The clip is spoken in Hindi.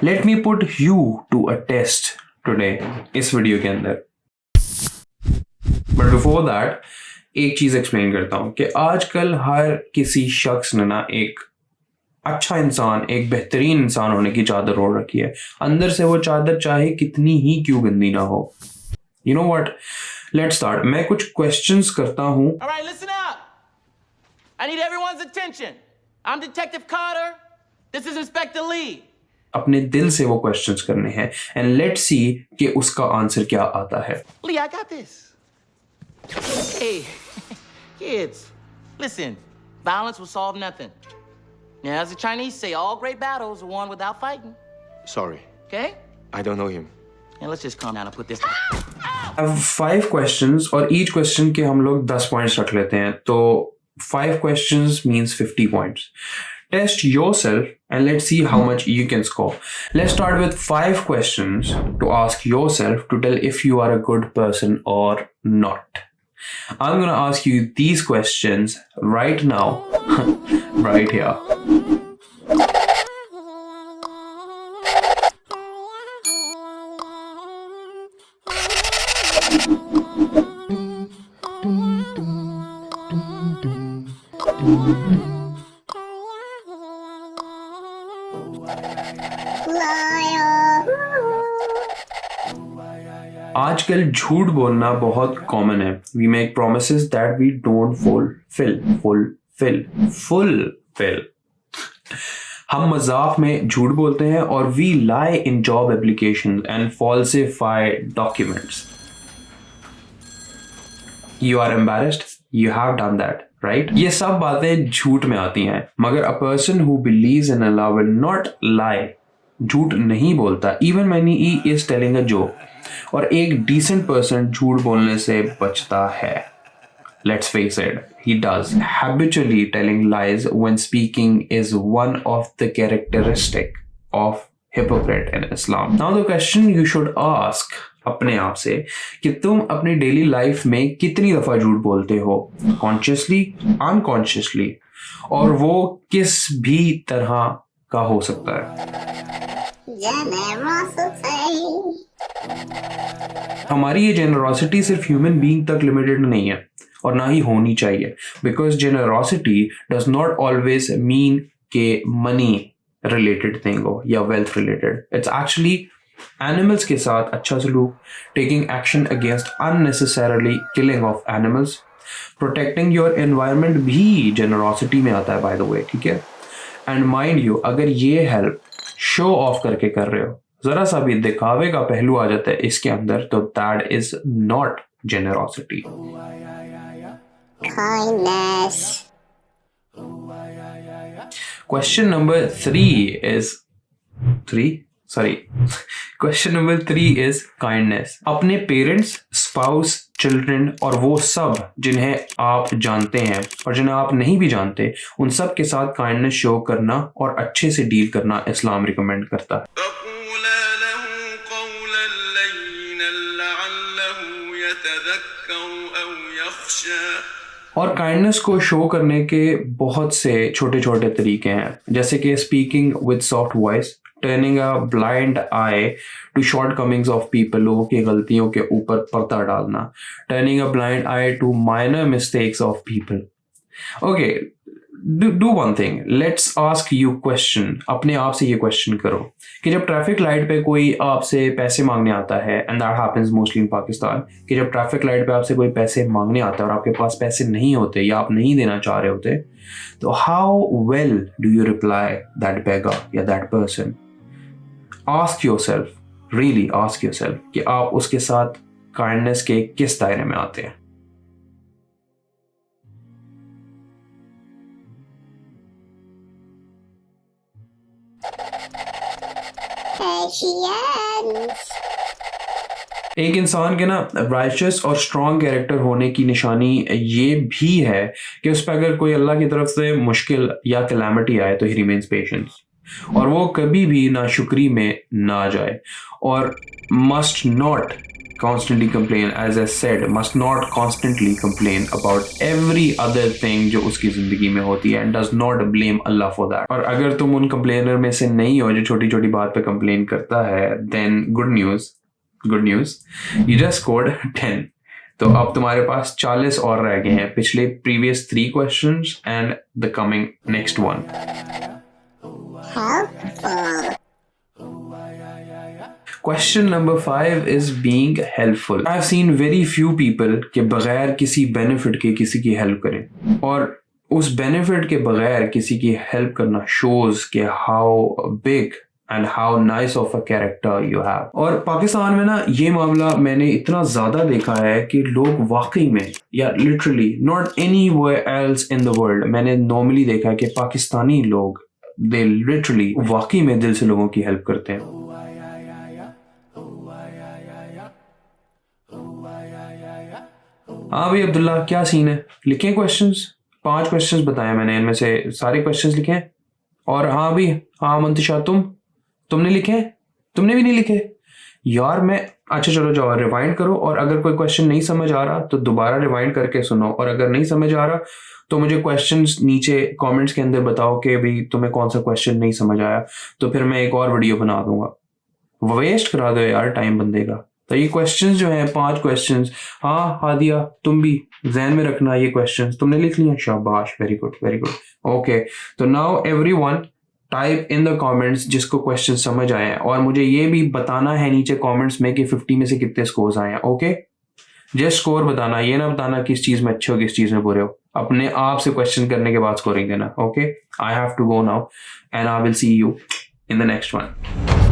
Late me put you to a test today इस वीडियो के अंदर। बट बिफोर दैट एक चीज एक्सप्लेन करता हूं कि आजकल हर किसी शख्स ने ना एक अच्छा इंसान, एक बेहतरीन इंसान होने की चादर ओढ़ रखी है। अंदर से वो चादर चाहे कितनी ही क्यों गंदी ना हो। You know what, let's start. मैं कुछ क्वेश्चंस करता हूं। Alright, listen up. I need everyone's attention. I'm Detective Carter. This is Inspector Lee. अपने दिल से वो क्वेश्चंस करने हैं एंड लेट्स सी कि उसका आंसर क्या आता है। Lee, I got this. Hey, kids, listen. Violence will solve nothing. Now, as the Chinese say, all great battles are won without fighting. Sorry, Okay? I don't know him. And let's just calm down and put this. I have 5 questions और each question के हम लोग 10 points रख लेते हैं, तो 5 questions means 50 points. Test yourself and let's see how much you can score. Let's start with 5 questions to ask yourself to tell if you are a good person or not. I'm gonna ask you these questions right now, right here. आजकल झूठ बोलना बहुत कॉमन है। We make promises that we don't fulfil. हम मजाक में झूठ बोलते हैं और we lie in job application and falsify documents. You are embarrassed, you have done that, right? ये सब बातें झूठ में आती हैं, मगर a person who believes in Allah will not lie, झूठ नहीं बोलता even when he is telling a joke. और एक डिसेंट पर्सन झूठ बोलने से बचता है। Let's face it, he does. Habitually telling lies when speaking is one of the characteristic of hypocrite in Islam. Now the question you should ask अपने आप से कि तुम अपनी डेली लाइफ में कितनी दफा झूठ बोलते हो, कॉन्शियसली, अनकॉन्शियसली, और वो किस भी तरह का हो सकता है। हमारी ये जेनरोसिटी सिर्फ ह्यूमन बीइंग तक लिमिटेड नहीं है और ना ही होनी चाहिए, because generosity does not always mean के मनी रिलेटेड थिंग हो या wealth related. It's actually animals के साथ अच्छा सलूक, taking action against unnecessarily killing of animals, protecting your environment भी जेनरोसिटी में आता है, बाय द वे, ठीक है? एंड माइंड यू, अगर ये हेल्प शो ऑफ करके कर रहे हो, जरा सा भी दिखावे का पहलू आ जाता है इसके अंदर, तो that is not generosity. Kindness. Question number 3 is Question number 3 is kindness. अपने पेरेंट्स, स्पाउस, चिल्ड्रन और वो सब जिन्हें आप जानते हैं और जिन्हें आप नहीं भी जानते, उन सब के साथ काइंडनेस शो करना और अच्छे से डील करना इस्लाम रिकमेंड करता है। और काइंडनेस को शो करने के बहुत से छोटे छोटे तरीके हैं, जैसे कि speaking with soft voice, turning a blind eye to shortcomings of people, लोगों की गलतियों के ऊपर पर्दा डालना, turning a blind eye to minor mistakes of people. Okay, do one thing, let's ask you question. अपने आप से ये क्वेश्चन करो कि जब ट्रैफिक लाइट पे कोई आपसे पैसे मांगने आता है, and that happens mostly in Pakistan, कि जब ट्रैफिक लाइट पे आपसे कोई पैसे मांगने आता है और आपके पास पैसे नहीं होते या आप नहीं देना चाह रहे होते, तो how well do you reply that beggar या that person? Ask yourself, really ask yourself कि आप उसके साथ काइंडनेस के किस दायरे में आते हैं। एक इंसान के ना राइचस और स्ट्रॉन्ग कैरेक्टर होने की निशानी ये भी है कि उस पर अगर कोई अल्लाह की तरफ से मुश्किल या कैलामिटी आए तो ही रिमेन्स पेशेंस, और वो कभी भी नाशुक्री में ना जाए, और must not constantly complain, as I said, must not constantly complain about every other thing जो उसकी जिंदगी में होती है, and does not blame Allah for that. और अगर तुम उन कंप्लेनर में से नहीं हो जो छोटी छोटी बात पे कंप्लेन करता है, then good news, you just scored 10. तो अब तुम्हारे पास 40 और रह गए हैं, पिछले previous 3 questions and the coming next one. Question number 5 is being helpful. I've seen very few people के बगैर किसी benefit के किसी की help करें, और उस benefit के बगैर किसी की help करना shows के how big and how nice of a character you have. और पाकिस्तान में ना ये मामला मैंने इतना ज़्यादा देखा है कि लोग वाकई में, या literally not anywhere else in the world, मैंने normally देखा है कि पाकिस्तानी लोग they literally वाकई में दिल से लोगों की help करते हैं. हाँ भाई अब्दुल्ला, क्या सीन है? लिखे क्वेश्चंस, 5 क्वेश्चंस बताए मैंने, इनमें से सारे क्वेश्चंस लिखे हैं. और हाँ भाई, हाँ मंतिशा, तुमने लिखे? तुमने भी नहीं लिखे यार? मैं अच्छा चलो जाओ रिवाइंड करो, और अगर कोई क्वेश्चन नहीं समझ आ रहा तो दोबारा रिवाइंड करके सुनो, और अगर नहीं समझ आ रहा तो मुझे क्वेश्चंस नीचे कमेंट्स के अंदर बताओ कि भाई तुम्हें कौन सा क्वेश्चन नहीं समझ आया, तो फिर मैं एक और वीडियो बना दूंगा. वेस्ट करा दो यार टाइम बंदे का. तो ये क्वेश्चंस जो हैं 5 क्वेश्चंस, हाँ हादिया तुम भी ज़हन में रखना, ये क्वेश्चंस तुमने लिख लिए? शाबाश, very good very good. Okay, तो now everyone type in the comments जिसको क्वेश्चन समझ आए हैं, और मुझे ये भी बताना है नीचे कमेंट्स में कि 50 में से कितने स्कोर्स आए हैं. ओके, जस्ट स्कोर बताना, ये ना बताना किस चीज़ में अच्छे हो किस चीज़ में बुरे हो. अपने आप से क्वेश्चन करने के बाद स्कोरिंग देना. Okay, I have to go now and I will see you in the next one.